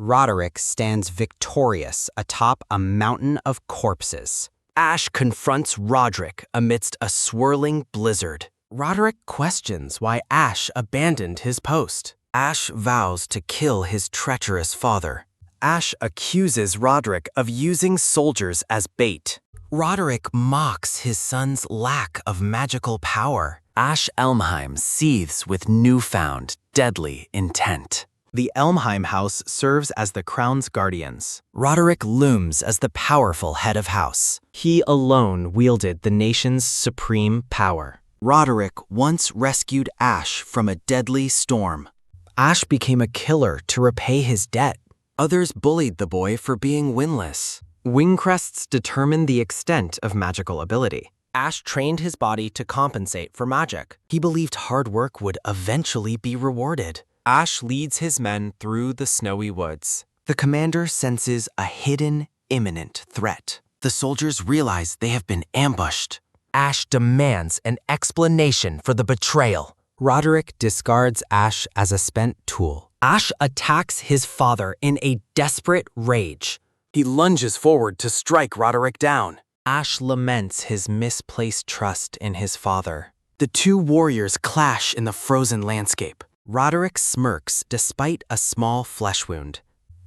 Roderick stands victorious atop a mountain of corpses. Ash confronts Roderick amidst a swirling blizzard. Roderick questions why Ash abandoned his post. Ash vows to kill his treacherous father. Ash accuses Roderick of using soldiers as bait. Roderick mocks his son's lack of magical power. Ash Elmheim seethes with newfound, deadly intent. The Elmheim house serves as the crown's guardians. Roderick looms as the powerful head of house. He alone wielded the nation's supreme power. Roderick once rescued Ash from a deadly storm. Ash became a killer to repay his debt. Others bullied the boy for being winless. Wing crests determine the extent of magical ability. Ash trained his body to compensate for magic. He believed hard work would eventually be rewarded. Ash leads his men through the snowy woods. The commander senses a hidden, imminent threat. The soldiers realize they have been ambushed. Ash demands an explanation for the betrayal. Roderick discards Ash as a spent tool. Ash attacks his father in a desperate rage. He lunges forward to strike Roderick down. Ash laments his misplaced trust in his father. The two warriors clash in the frozen landscape. Roderick smirks despite a small flesh wound.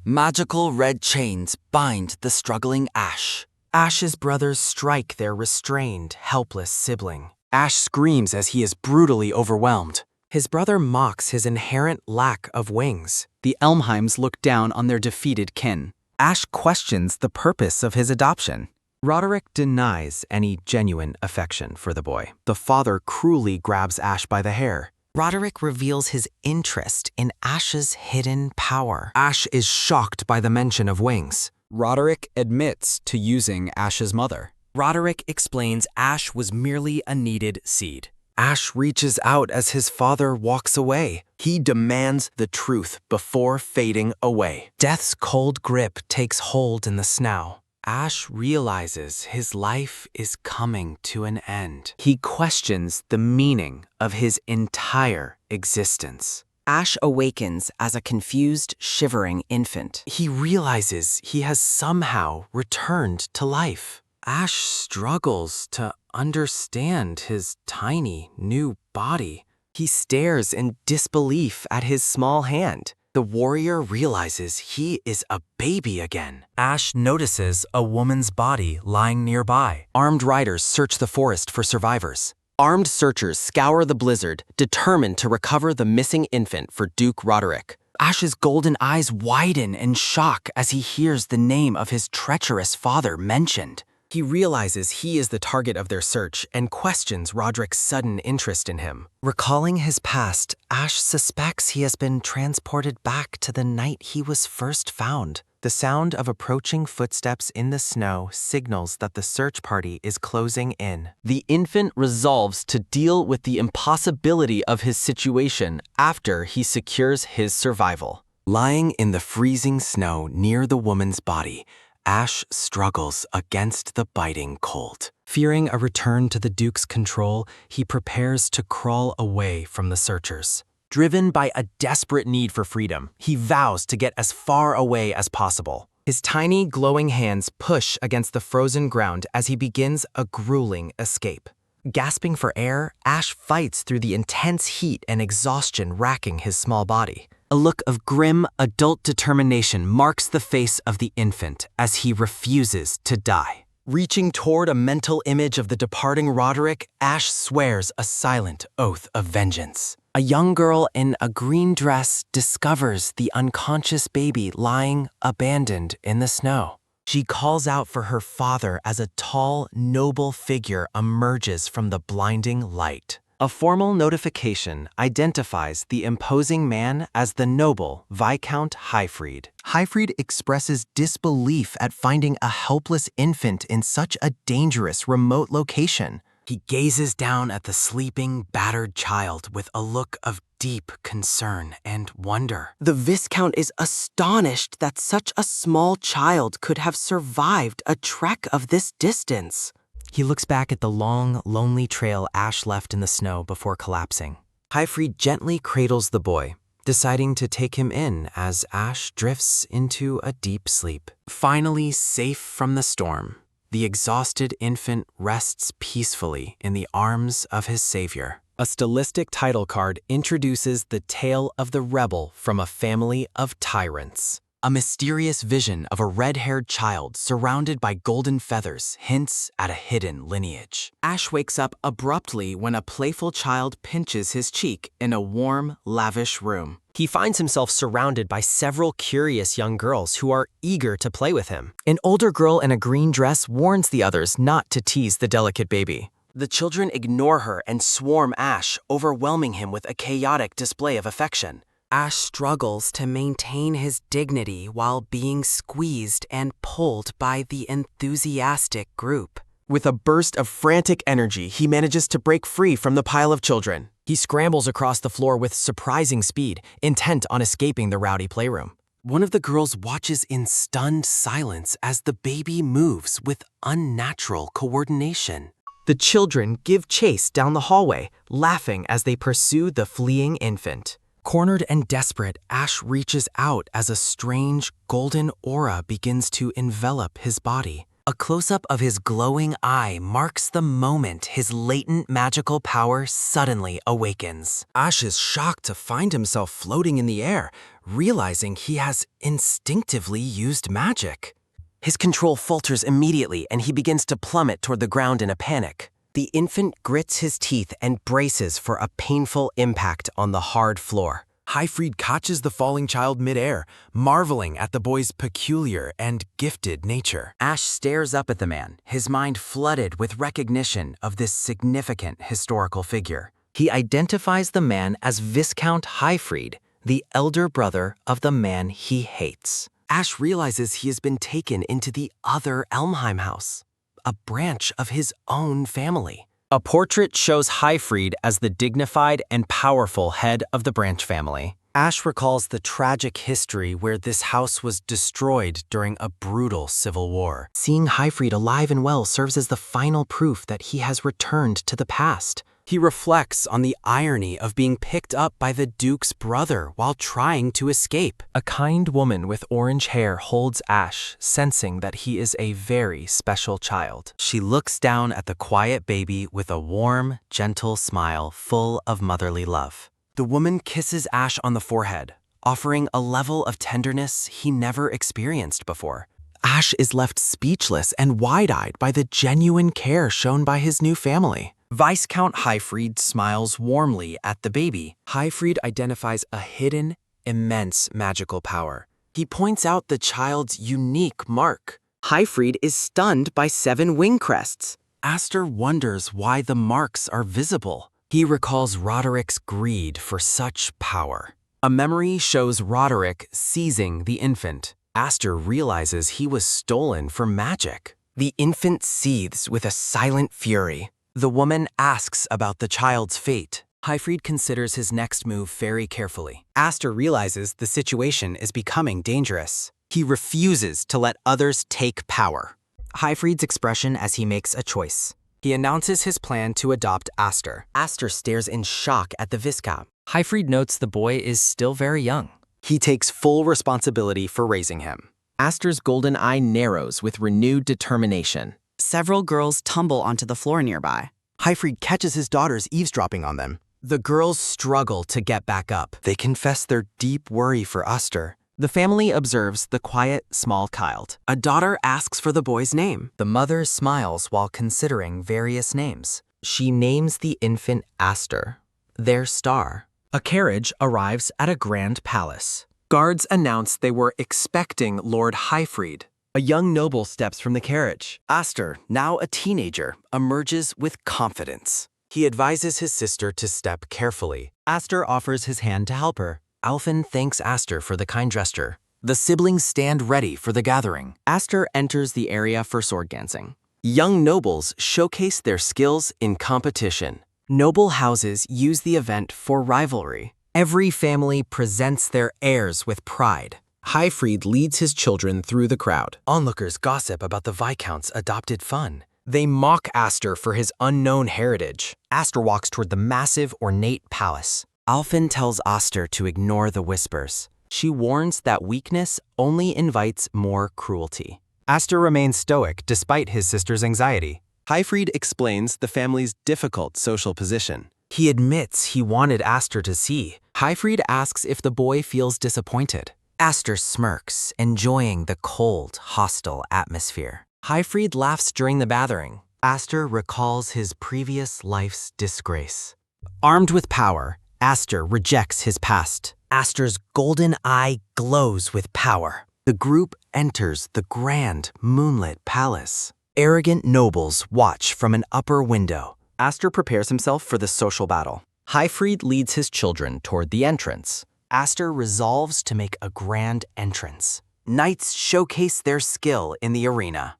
Magical red chains bind the struggling Ash. Ash's brothers strike their restrained, helpless sibling. Ash screams as he is brutally overwhelmed. His brother mocks his inherent lack of wings. The Elmheims look down on their defeated kin. Ash questions the purpose of his adoption. Roderick denies any genuine affection for the boy. The father cruelly grabs Ash by the hair. Roderick reveals his interest in Ash's hidden power. Ash is shocked by the mention of wings. Roderick admits to using Ash's mother. Roderick explains Ash was merely a needed seed. Ash reaches out as his father walks away. He demands the truth before fading away. Death's cold grip takes hold in the snow. Ash realizes his life is coming to an end. He questions the meaning of his entire existence. Ash awakens as a confused, shivering infant. He realizes he has somehow returned to life. Ash struggles to understand his tiny, new body. He stares in disbelief at his small hand. The warrior realizes he is a baby again. Ash notices a woman's body lying nearby. Armed riders search the forest for survivors. Armed searchers scour the blizzard, determined to recover the missing infant for Duke Roderick. Ash's golden eyes widen in shock as he hears the name of his treacherous father mentioned. He realizes he is the target of their search and questions Roderick's sudden interest in him. Recalling his past, Ash suspects he has been transported back to the night he was first found. The sound of approaching footsteps in the snow signals that the search party is closing in. The infant resolves to deal with the impossibility of his situation after he secures his survival. Lying in the freezing snow near the woman's body, Ash struggles against the biting cold. Fearing a return to the Duke's control, he prepares to crawl away from the searchers. Driven by a desperate need for freedom, he vows to get as far away as possible. His tiny, glowing hands push against the frozen ground as he begins a grueling escape. Gasping for air, Ash fights through the intense heat and exhaustion racking his small body. A look of grim, adult determination marks the face of the infant as he refuses to die. Reaching toward a mental image of the departing Roderick, Ash swears a silent oath of vengeance. A young girl in a green dress discovers the unconscious baby lying abandoned in the snow. She calls out for her father as a tall, noble figure emerges from the blinding light. A formal notification identifies the imposing man as the noble Viscount Highfried. Highfried expresses disbelief at finding a helpless infant in such a dangerous, remote location. He gazes down at the sleeping, battered child with a look of deep concern and wonder. The Viscount is astonished that such a small child could have survived a trek of this distance. He looks back at the long, lonely trail Ash left in the snow before collapsing. Highfried gently cradles the boy, deciding to take him in as Ash drifts into a deep sleep. Finally safe from the storm, the exhausted infant rests peacefully in the arms of his savior. A stylistic title card introduces the tale of the rebel from a family of tyrants. A mysterious vision of a red-haired child surrounded by golden feathers hints at a hidden lineage. Ash wakes up abruptly when a playful child pinches his cheek in a warm, lavish room. He finds himself surrounded by several curious young girls who are eager to play with him. An older girl in a green dress warns the others not to tease the delicate baby. The children ignore her and swarm Ash, overwhelming him with a chaotic display of affection. Ash struggles to maintain his dignity while being squeezed and pulled by the enthusiastic group. With a burst of frantic energy, he manages to break free from the pile of children. He scrambles across the floor with surprising speed, intent on escaping the rowdy playroom. One of the girls watches in stunned silence as the baby moves with unnatural coordination. The children give chase down the hallway, laughing as they pursue the fleeing infant. Cornered and desperate, Ash reaches out as a strange golden aura begins to envelop his body. A close-up of his glowing eye marks the moment his latent magical power suddenly awakens. Ash is shocked to find himself floating in the air, realizing he has instinctively used magic. His control falters immediately and he begins to plummet toward the ground in a panic. The infant grits his teeth and braces for a painful impact on the hard floor. Highfried catches the falling child midair, marveling at the boy's peculiar and gifted nature. Ash stares up at the man, his mind flooded with recognition of this significant historical figure. He identifies the man as Viscount Highfried, the elder brother of the man he hates. Ash realizes he has been taken into the other Elmheim house, a branch of his own family. A portrait shows Highfried as the dignified and powerful head of the Branch family. Ash recalls the tragic history where this house was destroyed during a brutal civil war. Seeing Highfried alive and well serves as the final proof that he has returned to the past. He reflects on the irony of being picked up by the Duke's brother while trying to escape. A kind woman with orange hair holds Ash, sensing that he is a very special child. She looks down at the quiet baby with a warm, gentle smile full of motherly love. The woman kisses Ash on the forehead, offering a level of tenderness he never experienced before. Ash is left speechless and wide-eyed by the genuine care shown by his new family. Viscount Highfried smiles warmly at the baby. Highfried identifies a hidden, immense magical power. He points out the child's unique mark. Highfried is stunned by 7 wing crests. Aster wonders why the marks are visible. He recalls Roderick's greed for such power. A memory shows Roderick seizing the infant. Aster realizes he was stolen for magic. The infant seethes with a silent fury. The woman asks about the child's fate. Highfried considers his next move very carefully. Aster realizes the situation is becoming dangerous. He refuses to let others take power. Highfried's expression as he makes a choice. He announces his plan to adopt Aster. Aster stares in shock at the Viscount. Highfried notes the boy is still very young. He takes full responsibility for raising him. Aster's golden eye narrows with renewed determination. Several girls tumble onto the floor nearby. Highfried catches his daughters eavesdropping on them. The girls struggle to get back up. They confess their deep worry for Aster. The family observes the quiet, small child. A daughter asks for the boy's name. The mother smiles while considering various names. She names the infant Aster, their star. A carriage arrives at a grand palace. Guards announce they were expecting Lord Highfried. A young noble steps from the carriage. Aster, now a teenager, emerges with confidence. He advises his sister to step carefully. Aster offers his hand to help her. Alfin thanks Aster for the kind gesture. The siblings stand ready for the gathering. Aster enters the area for sword dancing. Young nobles showcase their skills in competition. Noble houses use the event for rivalry. Every family presents their heirs with pride. Highfried leads his children through the crowd. Onlookers gossip about the Viscount's adopted fun. They mock Aster for his unknown heritage. Aster walks toward the massive, ornate palace. Alphen tells Aster to ignore the whispers. She warns that weakness only invites more cruelty. Aster remains stoic despite his sister's anxiety. Hyfried explains the family's difficult social position. He admits he wanted Aster to see. Hyfried asks if the boy feels disappointed. Aster smirks, enjoying the cold, hostile atmosphere. Hyfried laughs during the bathering. Aster recalls his previous life's disgrace. Armed with power, Aster rejects his past. Aster's golden eye glows with power. The group enters the grand, moonlit palace. Arrogant nobles watch from an upper window. Aster prepares himself for the social battle. Hyfried leads his children toward the entrance. Aster resolves to make a grand entrance. Knights showcase their skill in the arena.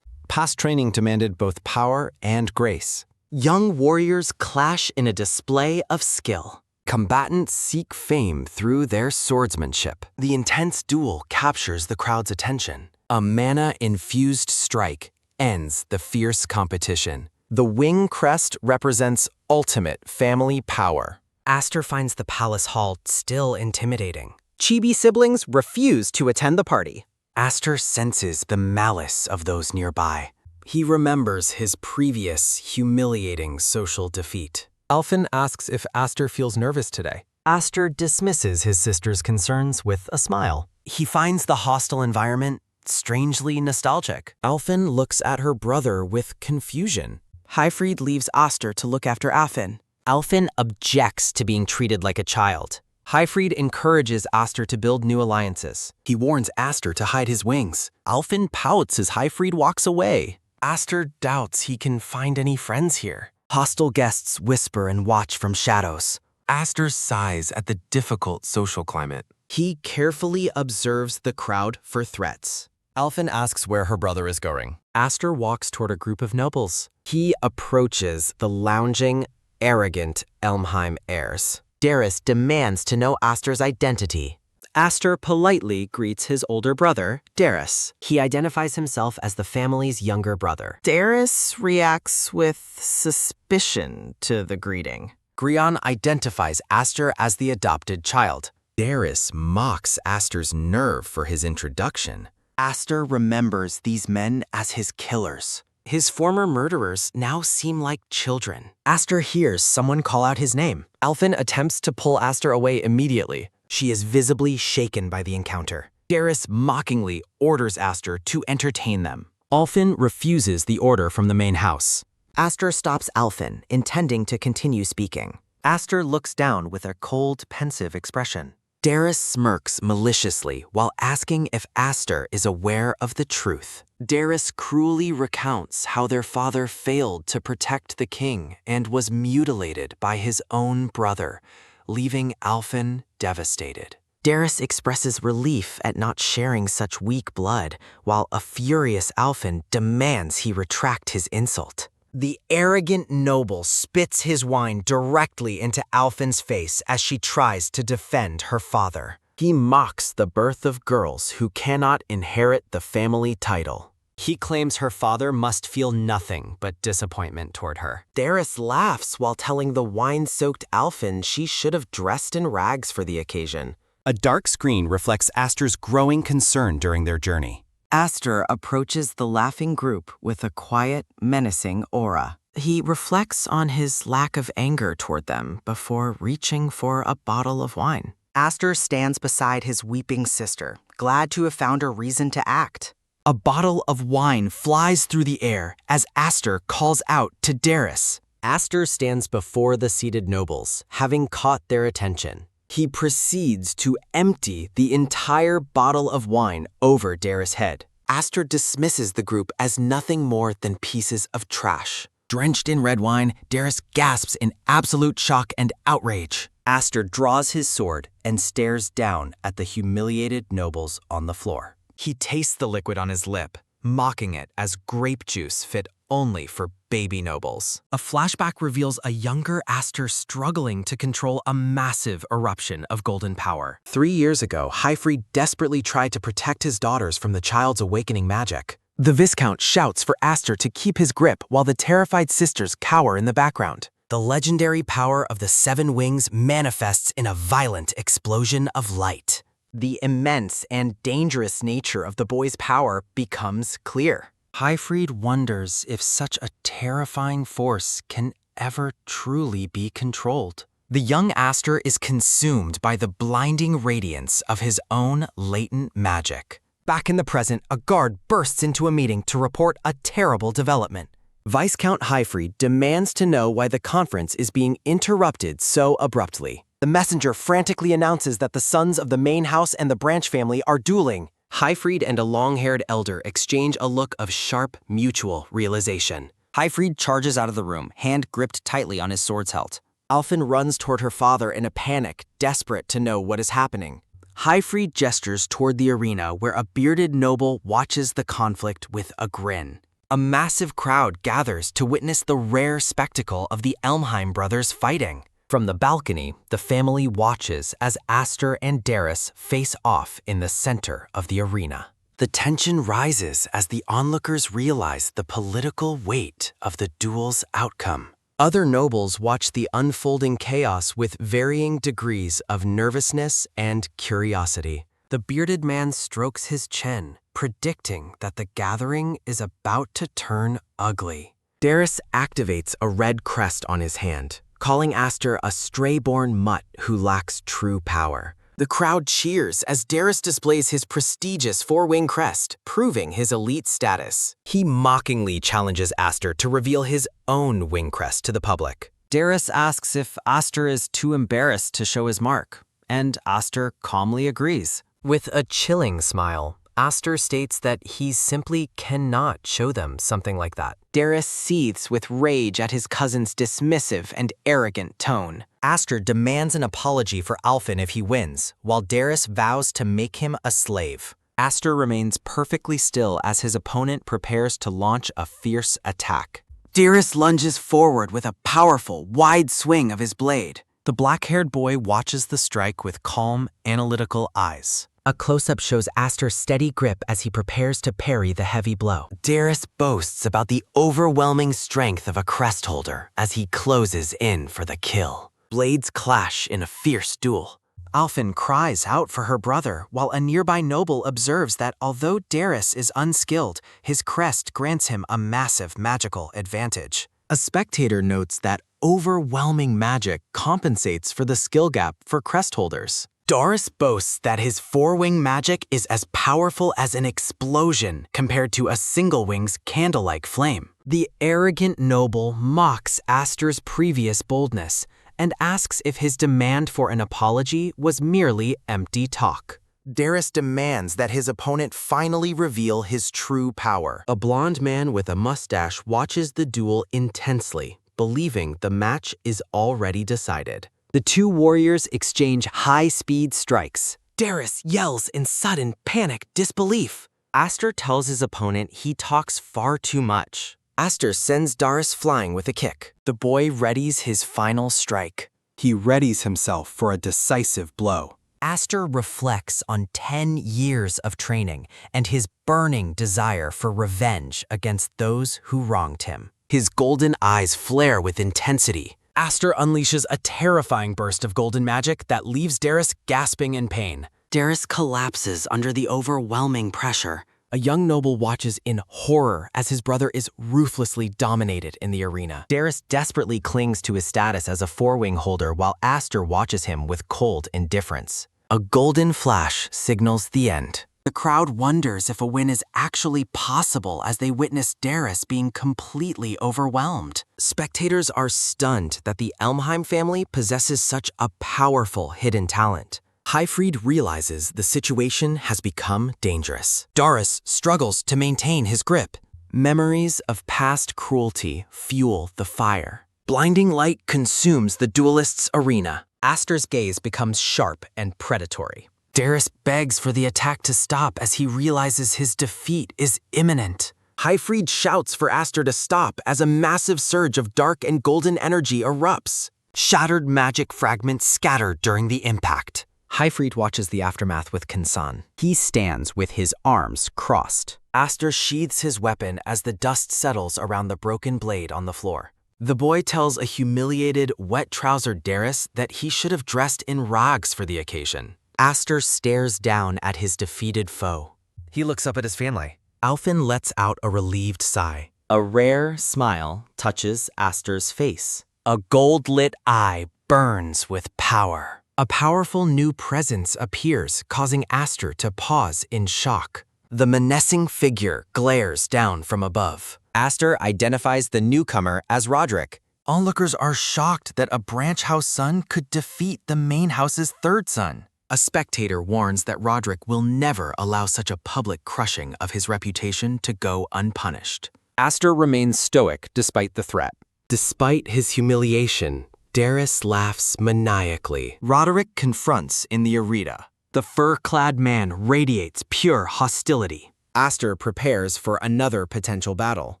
Past training demanded both power and grace. Young warriors clash in a display of skill. Combatants seek fame through their swordsmanship. The intense duel captures the crowd's attention. A mana-infused strike ends the fierce competition. The wing crest represents ultimate family power. Aster finds the palace hall still intimidating. Chibi siblings refuse to attend the party. Aster senses the malice of those nearby. He remembers his previous humiliating social defeat. Alphen asks if Aster feels nervous today. Aster dismisses his sister's concerns with a smile. He finds the hostile environment strangely nostalgic. Alphen looks at her brother with confusion. Hyfried leaves Aster to look after Alphen. Alphen objects to being treated like a child. Hyfried encourages Aster to build new alliances. He warns Aster to hide his wings. Alphen pouts as Hyfried walks away. Aster doubts he can find any friends here. Hostile guests whisper and watch from shadows. Aster sighs at the difficult social climate. He carefully observes the crowd for threats. Alphen asks where her brother is going. Aster walks toward a group of nobles. He approaches the lounging, arrogant Elmheim heirs. Darius demands to know Aster's identity. Aster politely greets his older brother, Darius. He identifies himself as the family's younger brother. Darius reacts with suspicion to the greeting. Grion identifies Aster as the adopted child. Darius mocks Aster's nerve for his introduction. Aster remembers these men as his killers. His former murderers now seem like children. Aster hears someone call out his name. Alphen attempts to pull Aster away immediately. She is visibly shaken by the encounter. Darius mockingly orders Aster to entertain them. Alphen refuses the order from the main house. Aster stops Alphen, intending to continue speaking. Aster looks down with a cold, pensive expression. Darius smirks maliciously while asking if Aster is aware of the truth. Darius cruelly recounts how their father failed to protect the king and was mutilated by his own brother, leaving Alphen devastated. Darius expresses relief at not sharing such weak blood, while a furious Alphen demands he retract his insult. The arrogant noble spits his wine directly into Alphen's face as she tries to defend her father. He mocks the birth of girls who cannot inherit the family title. He claims her father must feel nothing but disappointment toward her. Darius laughs while telling the wine-soaked Alphen she should have dressed in rags for the occasion. A dark screen reflects Aster's growing concern during their journey. Aster approaches the laughing group with a quiet, menacing aura. He reflects on his lack of anger toward them before reaching for a bottle of wine. Aster stands beside his weeping sister, glad to have found a reason to act. A bottle of wine flies through the air as Aster calls out to Darius. Aster stands before the seated nobles, having caught their attention. He proceeds to empty the entire bottle of wine over Darius' head. Aster dismisses the group as nothing more than pieces of trash. Drenched in red wine, Darius gasps in absolute shock and outrage. Aster draws his sword and stares down at the humiliated nobles on the floor. He tastes the liquid on his lip, mocking it as grape juice fit only for baby nobles. A flashback reveals a younger Aster struggling to control a massive eruption of golden power. 3 years ago, Hyfried desperately tried to protect his daughters from the child's awakening magic. The Viscount shouts for Aster to keep his grip while the terrified sisters cower in the background. The legendary power of the 7 wings manifests in a violent explosion of light. The immense and dangerous nature of the boy's power becomes clear. Highfried wonders if such a terrifying force can ever truly be controlled. The young Aster is consumed by the blinding radiance of his own latent magic. Back in the present, a guard bursts into a meeting to report a terrible development. Viscount Highfried demands to know why the conference is being interrupted so abruptly. The messenger frantically announces that the sons of the main house and the branch family are dueling. Highfried and a long-haired elder exchange a look of sharp, mutual realization. Highfried charges out of the room, hand gripped tightly on his sword's hilt. Alphen runs toward her father in a panic, desperate to know what is happening. Highfried gestures toward the arena where a bearded noble watches the conflict with a grin. A massive crowd gathers to witness the rare spectacle of the Elmheim brothers fighting. From the balcony, the family watches as Aster and Darius face off in the center of the arena. The tension rises as the onlookers realize the political weight of the duel's outcome. Other nobles watch the unfolding chaos with varying degrees of nervousness and curiosity. The bearded man strokes his chin, predicting that the gathering is about to turn ugly. Darius activates a red crest on his hand, calling Aster a stray-born mutt who lacks true power. The crowd cheers as Darius displays his prestigious 4-wing crest, proving his elite status. He mockingly challenges Aster to reveal his own wing crest to the public. Darius asks if Aster is too embarrassed to show his mark, and Aster calmly agrees. With a chilling smile, Aster states that he simply cannot show them something like that. Darius seethes with rage at his cousin's dismissive and arrogant tone. Aster demands an apology for Alphen if he wins, while Darius vows to make him a slave. Aster remains perfectly still as his opponent prepares to launch a fierce attack. Darius lunges forward with a powerful, wide swing of his blade. The black-haired boy watches the strike with calm, analytical eyes. A close-up shows Aster's steady grip as he prepares to parry the heavy blow. Darius boasts about the overwhelming strength of a crest holder as he closes in for the kill. Blades clash in a fierce duel. Alphen cries out for her brother, while a nearby noble observes that although Darius is unskilled, his crest grants him a massive magical advantage. A spectator notes that overwhelming magic compensates for the skill gap for crest holders. Darius boasts that his 4-wing magic is as powerful as an explosion compared to a single wing's candle-like flame. The arrogant noble mocks Aster's previous boldness and asks if his demand for an apology was merely empty talk. Darius demands that his opponent finally reveal his true power. A blonde man with a mustache watches the duel intensely, believing the match is already decided. The two warriors exchange high-speed strikes. Darius yells in sudden panic disbelief. Aster tells his opponent he talks far too much. Aster sends Darius flying with a kick. The boy readies his final strike. He readies himself for a decisive blow. Aster reflects on 10 years of training and his burning desire for revenge against those who wronged him. His golden eyes flare with intensity. Aster unleashes a terrifying burst of golden magic that leaves Darius gasping in pain. Darius collapses under the overwhelming pressure. A young noble watches in horror as his brother is ruthlessly dominated in the arena. Darius desperately clings to his status as a 4-wing holder while Aster watches him with cold indifference. A golden flash signals the end. The crowd wonders if a win is actually possible as they witness Darius being completely overwhelmed. Spectators are stunned that the Elmheim family possesses such a powerful hidden talent. Highfried realizes the situation has become dangerous. Darius struggles to maintain his grip. Memories of past cruelty fuel the fire. Blinding light consumes the duelist's arena. Aster's gaze becomes sharp and predatory. Darius begs for the attack to stop as he realizes his defeat is imminent. Highfried shouts for Aster to stop as a massive surge of dark and golden energy erupts. Shattered magic fragments scatter during the impact. Highfried watches the aftermath with concern. He stands with his arms crossed. Aster sheathes his weapon as the dust settles around the broken blade on the floor. The boy tells a humiliated, wet-trousered Darius that he should have dressed in rags for the occasion. Aster stares down at his defeated foe. He looks up at his family. Alphen lets out a relieved sigh. A rare smile touches Aster's face. A gold-lit eye burns with power. A powerful new presence appears, causing Aster to pause in shock. The menacing figure glares down from above. Aster identifies the newcomer as Roderick. Onlookers are shocked that a branch house son could defeat the main house's third son. A spectator warns that Roderick will never allow such a public crushing of his reputation to go unpunished. Aster remains stoic despite the threat. Despite his humiliation, Darius laughs maniacally. Roderick confronts in the arena. The fur-clad man radiates pure hostility. Aster prepares for another potential battle.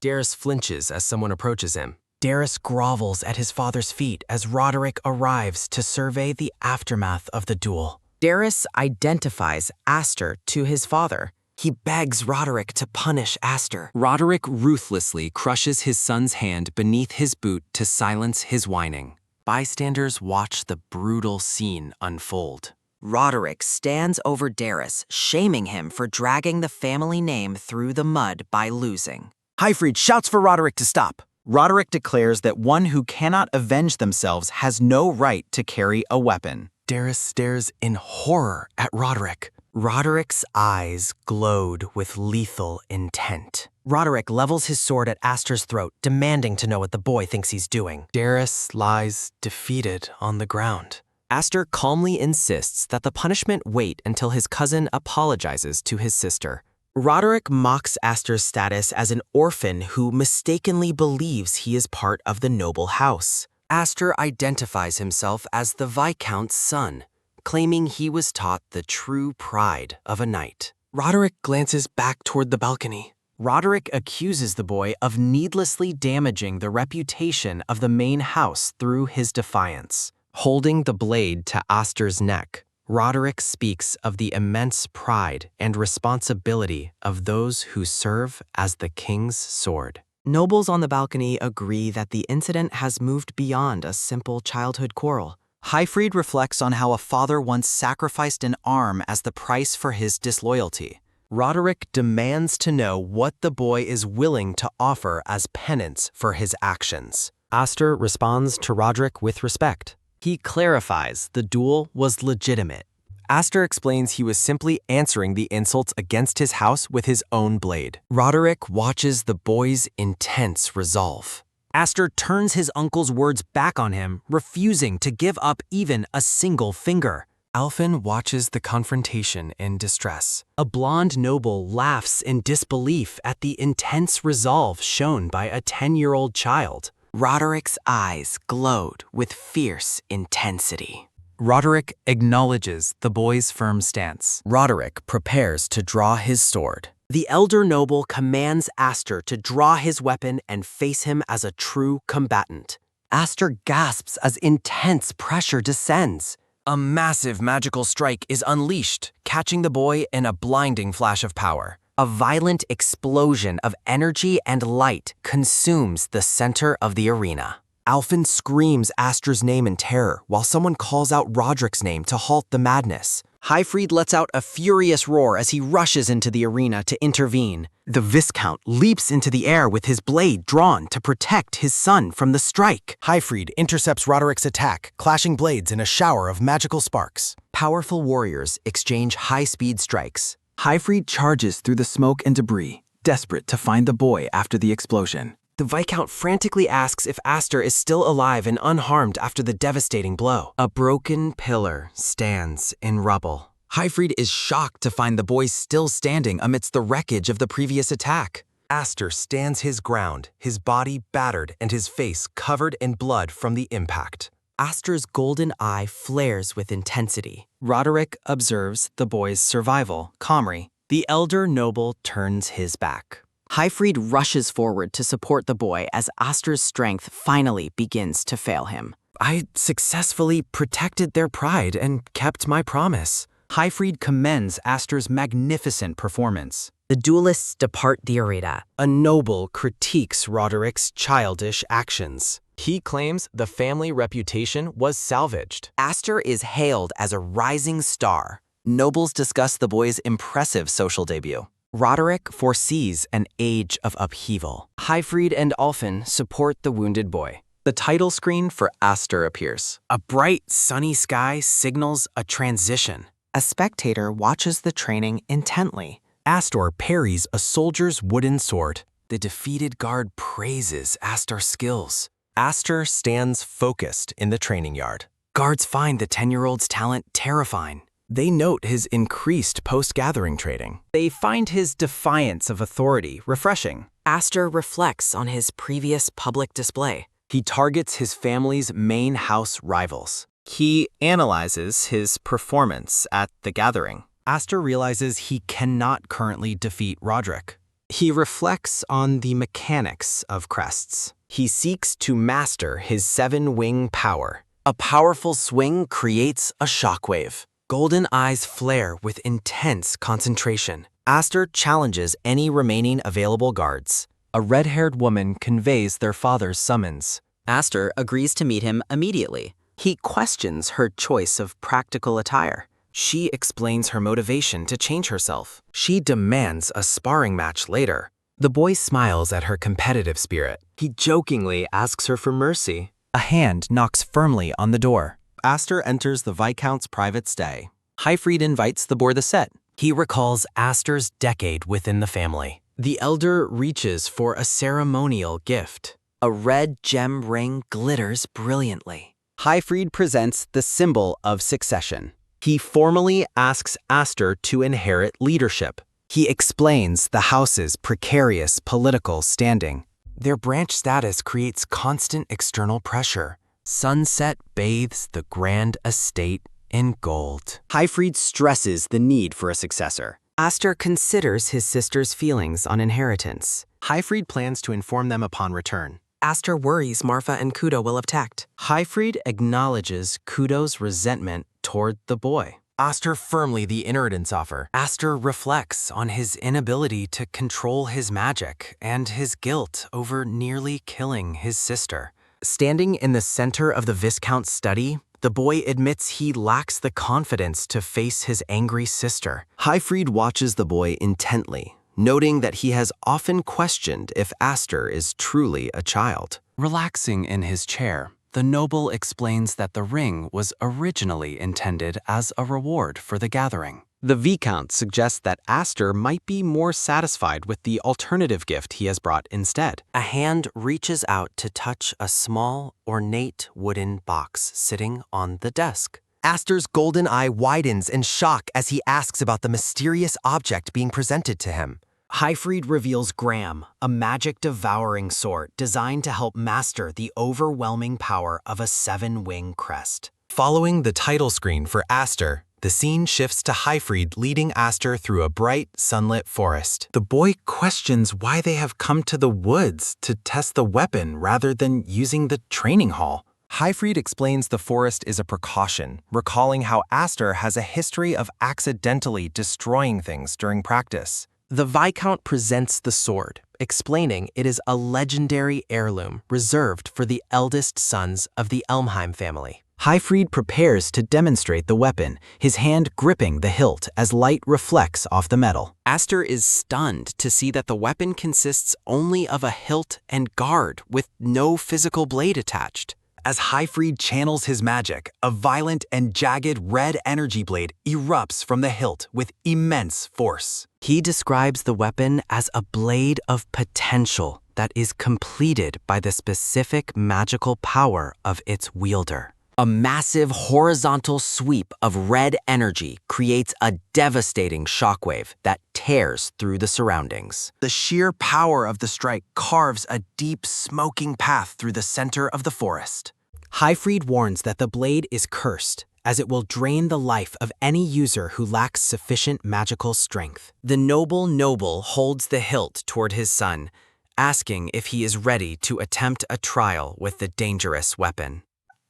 Darius flinches as someone approaches him. Darius grovels at his father's feet as Roderick arrives to survey the aftermath of the duel. Darius identifies Aster to his father. He begs Roderick to punish Aster. Roderick ruthlessly crushes his son's hand beneath his boot to silence his whining. Bystanders watch the brutal scene unfold. Roderick stands over Darius, shaming him for dragging the family name through the mud by losing. Highfried shouts for Roderick to stop. Roderick declares that one who cannot avenge themselves has no right to carry a weapon. Darius stares in horror at Roderick. Roderick's eyes glowed with lethal intent. Roderick levels his sword at Aster's throat, demanding to know what the boy thinks he's doing. Darius lies defeated on the ground. Aster calmly insists that the punishment wait until his cousin apologizes to his sister. Roderick mocks Aster's status as an orphan who mistakenly believes he is part of the noble house. Aster identifies himself as the Viscount's son, claiming he was taught the true pride of a knight. Roderick glances back toward the balcony. Roderick accuses the boy of needlessly damaging the reputation of the main house through his defiance. Holding the blade to Aster's neck, Roderick speaks of the immense pride and responsibility of those who serve as the king's sword. Nobles on the balcony agree that the incident has moved beyond a simple childhood quarrel. Highfried reflects on how a father once sacrificed an arm as the price for his disloyalty. Roderick demands to know what the boy is willing to offer as penance for his actions. Aster responds to Roderick with respect. He clarifies the duel was legitimate. Aster explains he was simply answering the insults against his house with his own blade. Roderick watches the boy's intense resolve. Aster turns his uncle's words back on him, refusing to give up even a single finger. Alphen watches the confrontation in distress. A blonde noble laughs in disbelief at the intense resolve shown by a 10-year-old child. Roderick's eyes glowed with fierce intensity. Roderick acknowledges the boy's firm stance. Roderick prepares to draw his sword. The elder noble commands Aster to draw his weapon and face him as a true combatant. Aster gasps as intense pressure descends. A massive magical strike is unleashed, catching the boy in a blinding flash of power. A violent explosion of energy and light consumes the center of the arena. Alphen screams Aster's name in terror while someone calls out Roderick's name to halt the madness. Highfried lets out a furious roar as he rushes into the arena to intervene. The Viscount leaps into the air with his blade drawn to protect his son from the strike. Highfried intercepts Roderick's attack, clashing blades in a shower of magical sparks. Powerful warriors exchange high-speed strikes. Highfried charges through the smoke and debris, desperate to find the boy after the explosion. The Viscount frantically asks if Aster is still alive and unharmed after the devastating blow. A broken pillar stands in rubble. Highfried is shocked to find the boy still standing amidst the wreckage of the previous attack. Aster stands his ground, his body battered and his face covered in blood from the impact. Aster's golden eye flares with intensity. Roderick observes the boy's survival calmly. The elder noble turns his back. Highfried rushes forward to support the boy as Aster's strength finally begins to fail him. I successfully protected their pride and kept my promise. Highfried commends Aster's magnificent performance. The duelists depart the arena. A noble critiques Roderick's childish actions. He claims the family reputation was salvaged. Aster is hailed as a rising star. Nobles discuss the boy's impressive social debut. Roderick foresees an age of upheaval. Hyfried and Orphan support the wounded boy. The title screen for Aster appears. A bright, sunny sky signals a transition. A spectator watches the training intently. Aster parries a soldier's wooden sword. The defeated guard praises Aster's skills. Aster stands focused in the training yard. Guards find the 10-year-old's talent terrifying. They note his increased post-gathering trading. They find his defiance of authority refreshing. Aster reflects on his previous public display. He targets his family's main house rivals. He analyzes his performance at the gathering. Aster realizes he cannot currently defeat Roderick. He reflects on the mechanics of crests. He seeks to master his 7-wing power. A powerful swing creates a shockwave. Golden eyes flare with intense concentration. Aster challenges any remaining available guards. A red-haired woman conveys their father's summons. Aster agrees to meet him immediately. He questions her choice of practical attire. She explains her motivation to change herself. She demands a sparring match later. The boy smiles at her competitive spirit. He jokingly asks her for mercy. A hand knocks firmly on the door. Aster enters the Viscount's private stay. Hyfried invites the boy to set. He recalls Aster's decade within the family. The elder reaches for a ceremonial gift. A red gem ring glitters brilliantly. Hyfried presents the symbol of succession. He formally asks Aster to inherit leadership. He explains the house's precarious political standing. Their branch status creates constant external pressure. Sunset bathes the grand estate in gold. Hyfried stresses the need for a successor. Aster considers his sister's feelings on inheritance. Hyfried plans to inform them upon return. Aster worries Marfa and Kudo will attack. Hyfried acknowledges Kudo's resentment toward the boy. Aster firmly the inheritance offer. Aster reflects on his inability to control his magic and his guilt over nearly killing his sister. Standing in the center of the Viscount's study, the boy admits he lacks the confidence to face his angry sister. Hyfried watches the boy intently, noting that he has often questioned if Aster is truly a child. Relaxing in his chair, the noble explains that the ring was originally intended as a reward for the gathering. The Viscount suggests that Aster might be more satisfied with the alternative gift he has brought instead. A hand reaches out to touch a small, ornate wooden box sitting on the desk. Aster's golden eye widens in shock as he asks about the mysterious object being presented to him. Hyfried reveals Graham, a magic-devouring sword designed to help master the overwhelming power of a 7-wing crest. Following the title screen for Aster, the scene shifts to Hyfried leading Aster through a bright, sunlit forest. The boy questions why they have come to the woods to test the weapon rather than using the training hall. Hyfried explains the forest is a precaution, recalling how Aster has a history of accidentally destroying things during practice. The Viscount presents the sword, explaining it is a legendary heirloom reserved for the eldest sons of the Elmheim family. Hyfried prepares to demonstrate the weapon, his hand gripping the hilt as light reflects off the metal. Aster is stunned to see that the weapon consists only of a hilt and guard with no physical blade attached. As Hyfried channels his magic, a violent and jagged red energy blade erupts from the hilt with immense force. He describes the weapon as a blade of potential that is completed by the specific magical power of its wielder. A massive horizontal sweep of red energy creates a devastating shockwave that tears through the surroundings. The sheer power of the strike carves a deep, smoking path through the center of the forest. Hyfried warns that the blade is cursed, as it will drain the life of any user who lacks sufficient magical strength. The noble holds the hilt toward his son, asking if he is ready to attempt a trial with the dangerous weapon.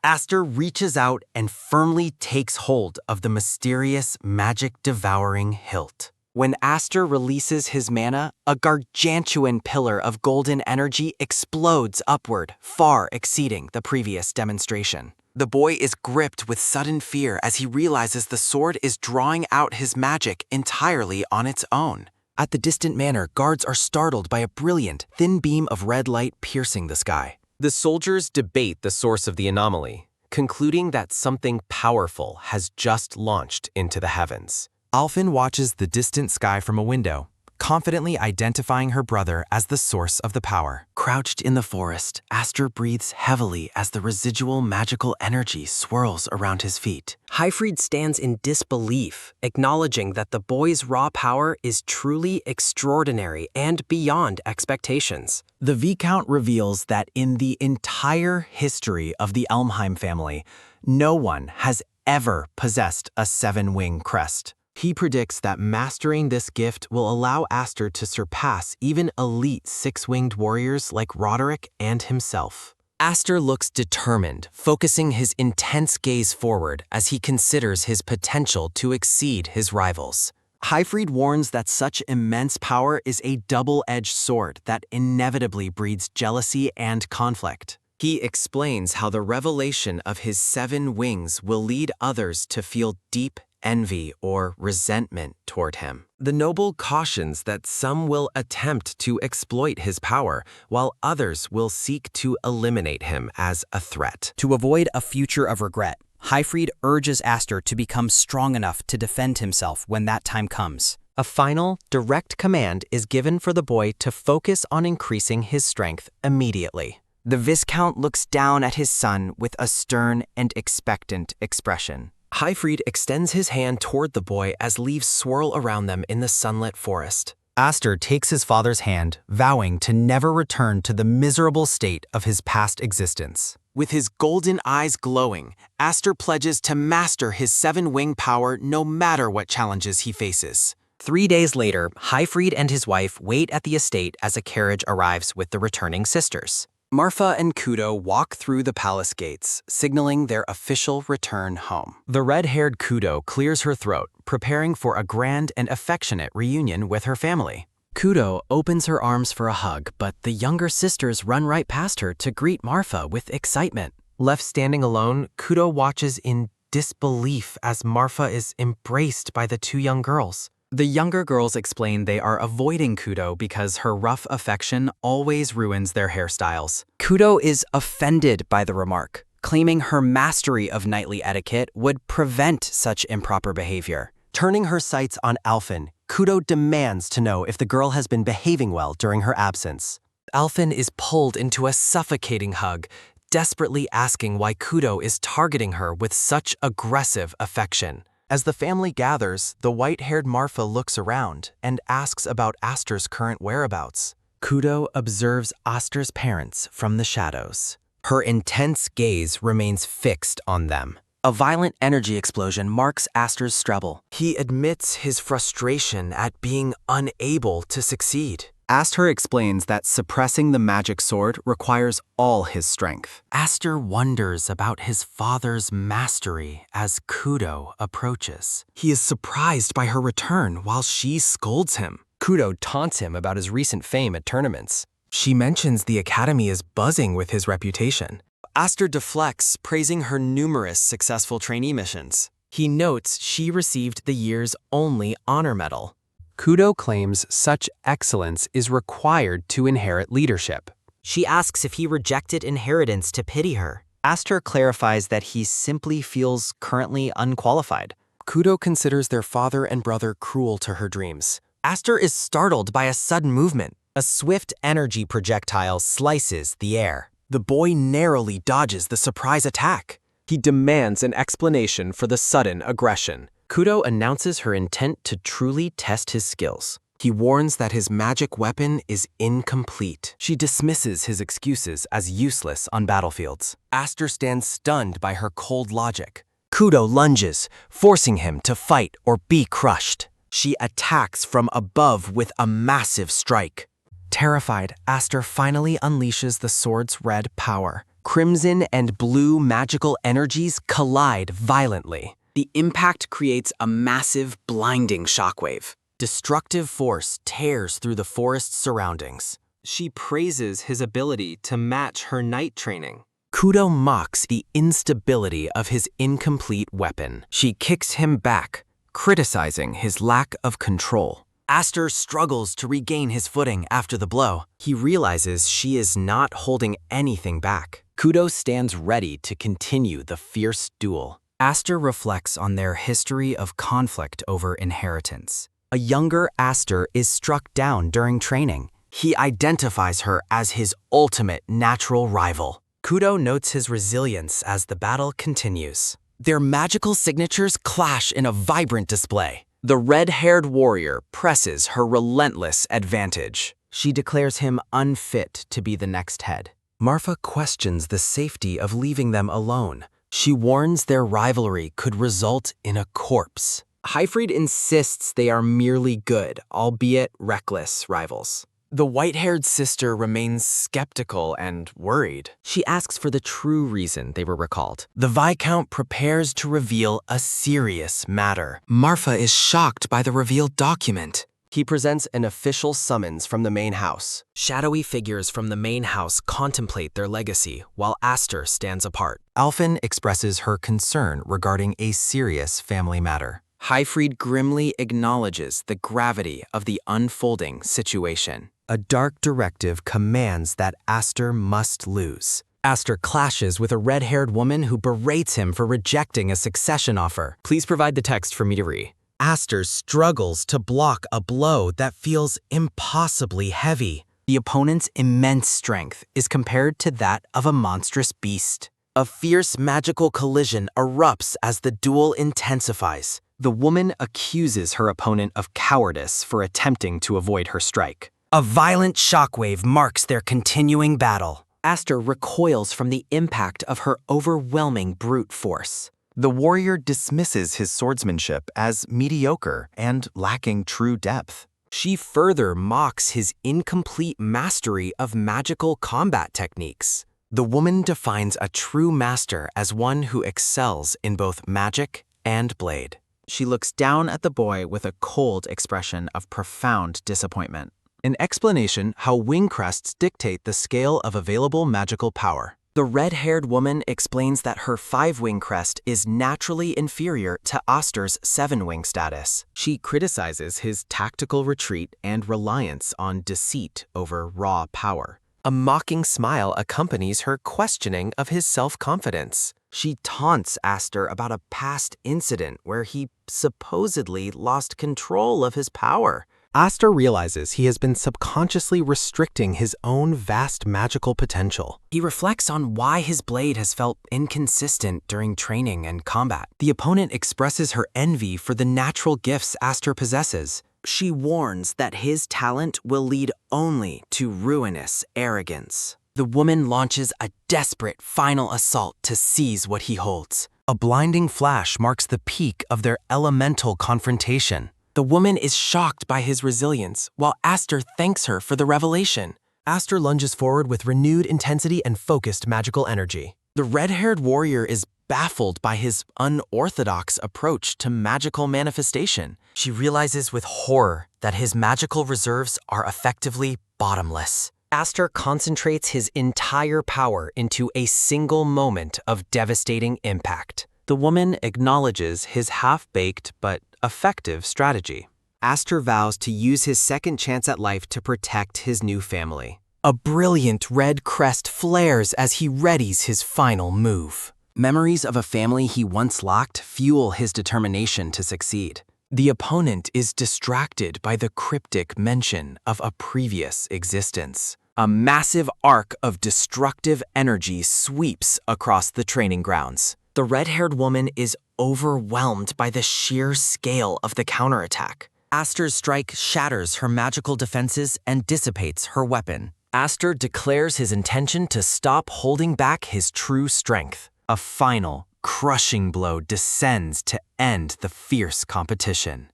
Aster reaches out and firmly takes hold of the mysterious magic-devouring hilt. When Aster releases his mana, a gargantuan pillar of golden energy explodes upward, far exceeding the previous demonstration. The boy is gripped with sudden fear as he realizes the sword is drawing out his magic entirely on its own. At the distant manor, guards are startled by a brilliant, thin beam of red light piercing the sky. The soldiers debate the source of the anomaly, concluding that something powerful has just launched into the heavens. Alphen watches the distant sky from a window, confidently identifying her brother as the source of the power. Crouched in the forest, Aster breathes heavily as the residual magical energy swirls around his feet. Hyfried stands in disbelief, acknowledging that the boy's raw power is truly extraordinary and beyond expectations. The Viscount reveals that in the entire history of the Elmheim family, no one has ever possessed a seven-wing crest. He predicts that mastering this gift will allow Aster to surpass even elite six-winged warriors like Roderick and himself. Aster looks determined, focusing his intense gaze forward as he considers his potential to exceed his rivals. Hyfried warns that such immense power is a double-edged sword that inevitably breeds jealousy and conflict. He explains how the revelation of his 7 wings will lead others to feel deep envy or resentment toward him. The noble cautions that some will attempt to exploit his power, while others will seek to eliminate him as a threat. To avoid a future of regret, Hyfried urges Aster to become strong enough to defend himself when that time comes. A final, direct command is given for the boy to focus on increasing his strength immediately. The Viscount looks down at his son with a stern and expectant expression. Hyfried extends his hand toward the boy as leaves swirl around them in the sunlit forest. Aster takes his father's hand, vowing to never return to the miserable state of his past existence. With his golden eyes glowing, Aster pledges to master his 7-wing power no matter what challenges he faces. 3 days later, Hyfried and his wife wait at the estate as a carriage arrives with the returning sisters. Marfa and Kudo walk through the palace gates, signaling their official return home. The red-haired Kudo clears her throat, preparing for a grand and affectionate reunion with her family. Kudo opens her arms for a hug, but the younger sisters run right past her to greet Marfa with excitement. Left standing alone, Kudo watches in disbelief as Marfa is embraced by the 2 young girls. The younger girls explain they are avoiding Kudo because her rough affection always ruins their hairstyles. Kudo is offended by the remark, claiming her mastery of knightly etiquette would prevent such improper behavior. Turning her sights on Alphen, Kudo demands to know if the girl has been behaving well during her absence. Alphen is pulled into a suffocating hug, desperately asking why Kudo is targeting her with such aggressive affection. As the family gathers, the white-haired Marfa looks around and asks about Aster's current whereabouts. Kudo observes Aster's parents from the shadows. Her intense gaze remains fixed on them. A violent energy explosion marks Aster's strebble. He admits his frustration at being unable to succeed. Aster explains that suppressing the magic sword requires all his strength. Aster wonders about his father's mastery as Kudo approaches. He is surprised by her return while she scolds him. Kudo taunts him about his recent fame at tournaments. She mentions the academy is buzzing with his reputation. Aster deflects, praising her numerous successful trainee missions. He notes she received the year's only honor medal. Kudo claims such excellence is required to inherit leadership. She asks if he rejected inheritance to pity her. Aster clarifies that he simply feels currently unqualified. Kudo considers their father and brother cruel to her dreams. Aster is startled by a sudden movement. A swift energy projectile slices the air. The boy narrowly dodges the surprise attack. He demands an explanation for the sudden aggression. Kudo announces her intent to truly test his skills. He warns that his magic weapon is incomplete. She dismisses his excuses as useless on battlefields. Aster stands stunned by her cold logic. Kudo lunges, forcing him to fight or be crushed. She attacks from above with a massive strike. Terrified, Aster finally unleashes the sword's red power. Crimson and blue magical energies collide violently. The impact creates a massive, blinding shockwave. Destructive force tears through the forest's surroundings. She praises his ability to match her knight training. Kudo mocks the instability of his incomplete weapon. She kicks him back, criticizing his lack of control. Aster struggles to regain his footing after the blow. He realizes she is not holding anything back. Kudo stands ready to continue the fierce duel. Aster reflects on their history of conflict over inheritance. A younger Aster is struck down during training. He identifies her as his ultimate natural rival. Kudo notes his resilience as the battle continues. Their magical signatures clash in a vibrant display. The red-haired warrior presses her relentless advantage. She declares him unfit to be the next head. Marfa questions the safety of leaving them alone. She warns their rivalry could result in a corpse. Hyfried insists they are merely good, albeit reckless, rivals. The white-haired sister remains skeptical and worried. She asks for the true reason they were recalled. The Viscount prepares to reveal a serious matter. Marfa is shocked by the revealed document. He presents an official summons from the main house. Shadowy figures from the main house contemplate their legacy, while Aster stands apart. Alphen expresses her concern regarding a serious family matter. Hyfried grimly acknowledges the gravity of the unfolding situation. A dark directive commands that Aster must lose. Aster clashes with a red-haired woman who berates him for rejecting a succession offer. Please provide the text for me to read. Aster struggles to block a blow that feels impossibly heavy. The opponent's immense strength is compared to that of a monstrous beast. A fierce magical collision erupts as the duel intensifies. The woman accuses her opponent of cowardice for attempting to avoid her strike. A violent shockwave marks their continuing battle. Aster recoils from the impact of her overwhelming brute force. The warrior dismisses his swordsmanship as mediocre and lacking true depth. She further mocks his incomplete mastery of magical combat techniques. The woman defines a true master as one who excels in both magic and blade. She looks down at the boy with a cold expression of profound disappointment. An explanation how wing crests dictate the scale of available magical power. The red-haired woman explains that her 5-wing crest is naturally inferior to Aster's 7-wing status. She criticizes his tactical retreat and reliance on deceit over raw power. A mocking smile accompanies her questioning of his self-confidence. She taunts Aster about a past incident where he supposedly lost control of his power. Aster realizes he has been subconsciously restricting his own vast magical potential. He reflects on why his blade has felt inconsistent during training and combat. The opponent expresses her envy for the natural gifts Aster possesses. She warns that his talent will lead only to ruinous arrogance. The woman launches a desperate final assault to seize what he holds. A blinding flash marks the peak of their elemental confrontation. The woman is shocked by his resilience, while Aster thanks her for the revelation. Aster lunges forward with renewed intensity and focused magical energy. The red-haired warrior is baffled by his unorthodox approach to magical manifestation. She realizes with horror that his magical reserves are effectively bottomless. Aster concentrates his entire power into a single moment of devastating impact. The woman acknowledges his half-baked but effective strategy. Aster vows to use his second chance at life to protect his new family. A brilliant red crest flares as he readies his final move. Memories of a family he once lacked fuel his determination to succeed. The opponent is distracted by the cryptic mention of a previous existence. A massive arc of destructive energy sweeps across the training grounds. The red-haired woman is overwhelmed by the sheer scale of the counterattack. Aster's strike shatters her magical defenses and dissipates her weapon. Aster declares his intention to stop holding back his true strength. A final, crushing blow descends to end the fierce competition.